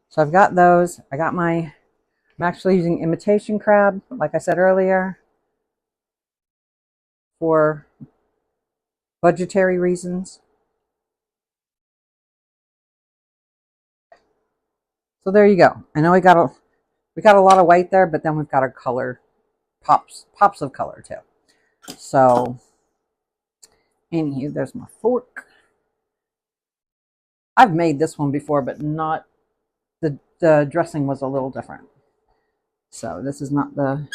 So I've got those. I'm actually using imitation crab, like I said earlier, for budgetary reasons. So there you go. I know we got a lot of white there, but then we've got our color pops of color too. So in here, there's my fork. I've made this one before, but not the dressing was a little different. So this is not the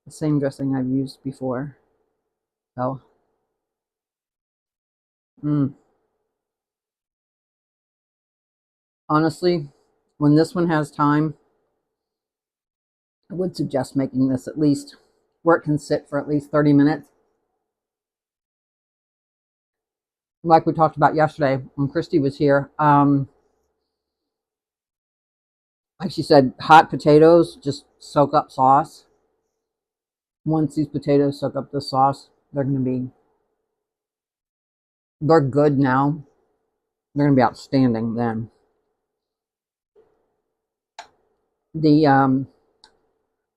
same dressing I've used before. So, honestly, when this one has time, I would suggest making this at least where it can sit for at least 30 minutes. Like we talked about yesterday when Christy was here, like she said, hot potatoes just soak up sauce. Once these potatoes soak up the sauce, they're good now. They're going to be outstanding then.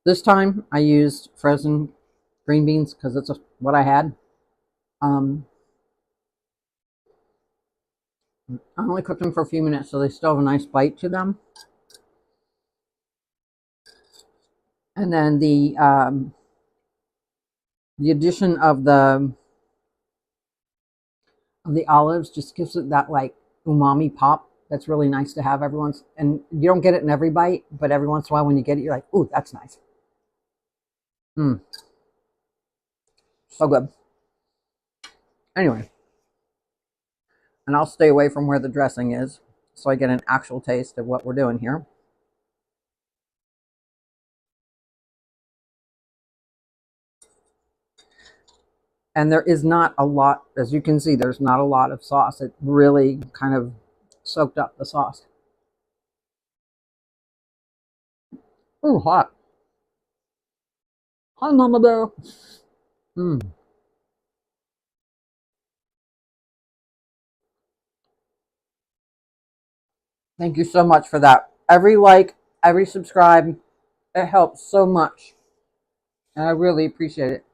This time I used frozen green beans because it's what I had. I only cooked them for a few minutes, so they still have a nice bite to them. And then the The addition of the olives just gives it that like umami pop that's really nice to have every once, and you don't get it in every bite, but every once in a while when you get it, you're like, ooh, that's nice. So good. Anyway, and I'll stay away from where the dressing is so I get an actual taste of what we're doing here. And there is not a lot, as you can see, there's not a lot of sauce. It really kind of soaked up the sauce. Ooh, hot. Hi, Mama Bear. Thank you so much for that. Every like, every subscribe, it helps so much. And I really appreciate it.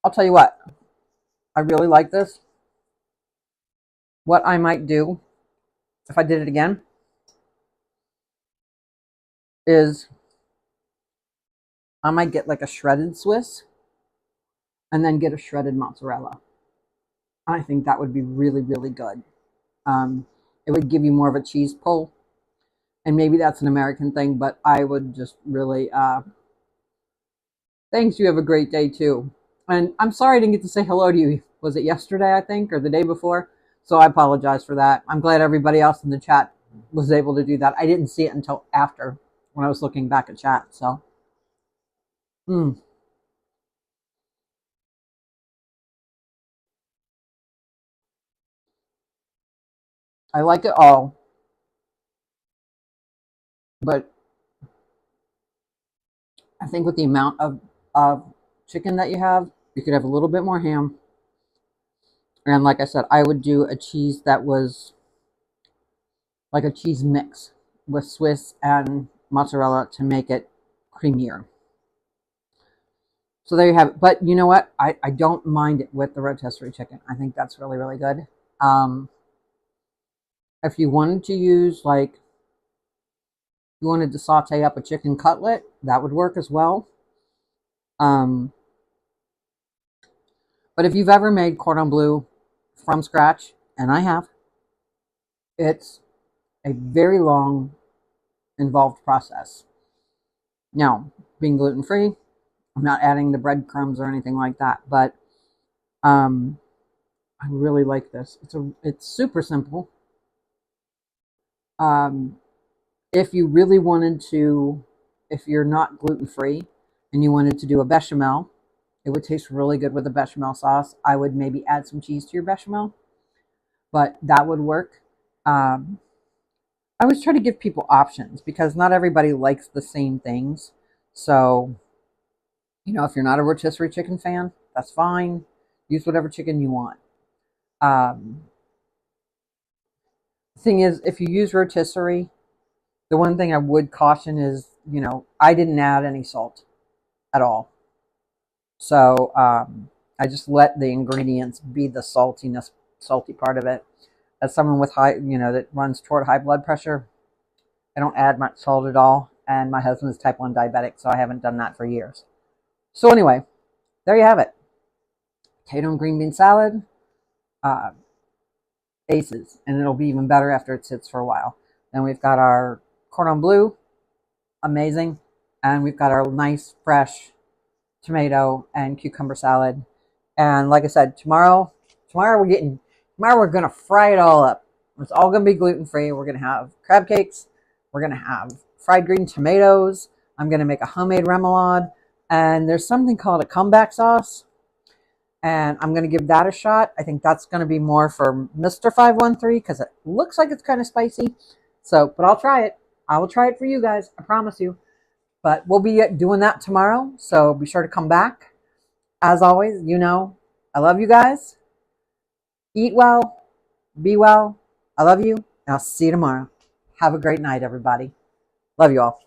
I'll tell you what, I really like this. What I might do, if I did it again, is I might get like a shredded Swiss and then get a shredded mozzarella. I think that would be really, really good. It would give you more of a cheese pull. And maybe that's an American thing, but I would just really, thanks, you have a great day too. And I'm sorry I didn't get to say hello to you. Was it yesterday, I think, or the day before? So I apologize for that. I'm glad everybody else in the chat was able to do that. I didn't see it until after when I was looking back at chat. So, I like it all, but I think with the amount of chicken that you have, you could have a little bit more ham. And like I said, I would do a cheese that was like a cheese mix with Swiss and mozzarella to make it creamier. So there you have it. But you know what? I don't mind it with the rotisserie chicken. I think that's really, really good. If you wanted to use, like, you wanted to saute up a chicken cutlet, that would work as well. But if you've ever made cordon bleu from scratch, and I have, it's a very long, involved process. Now, being gluten-free, I'm not adding the breadcrumbs or anything like that, but I really like this. It's super simple. If you really wanted to, if you're not gluten-free and you wanted to do a bechamel, it would taste really good with a bechamel sauce. I would maybe add some cheese to your bechamel, but that would work. I always try to give people options because not everybody likes the same things. So, you know, if you're not a rotisserie chicken fan, that's fine. Use whatever chicken you want. The thing is, if you use rotisserie, the one thing I would caution is, you know, I didn't add any salt at all. So I just let the ingredients be the salty part of it. As someone with high, you know, that runs toward high blood pressure, I don't add much salt at all. And my husband is type 1 diabetic, so I haven't done that for years. So anyway, there you have it. Potato and green bean salad, aces. And it'll be even better after it sits for a while. Then we've got our cordon bleu, amazing. And we've got our nice, fresh tomato and cucumber salad. And like I said, tomorrow we're going to fry it all up. It's all going to be gluten-free. We're going to have crab cakes. We're going to have fried green tomatoes. I'm going to make a homemade remoulade. And there's something called a comeback sauce. And I'm going to give that a shot. I think that's going to be more for Mr. 513 because it looks like it's kind of spicy. So, but I'll try it. I will try it for you guys. I promise you. But we'll be doing that tomorrow. So be sure to come back. As always, you know, I love you guys. Eat well. Be well. I love you. And I'll see you tomorrow. Have a great night, everybody. Love you all.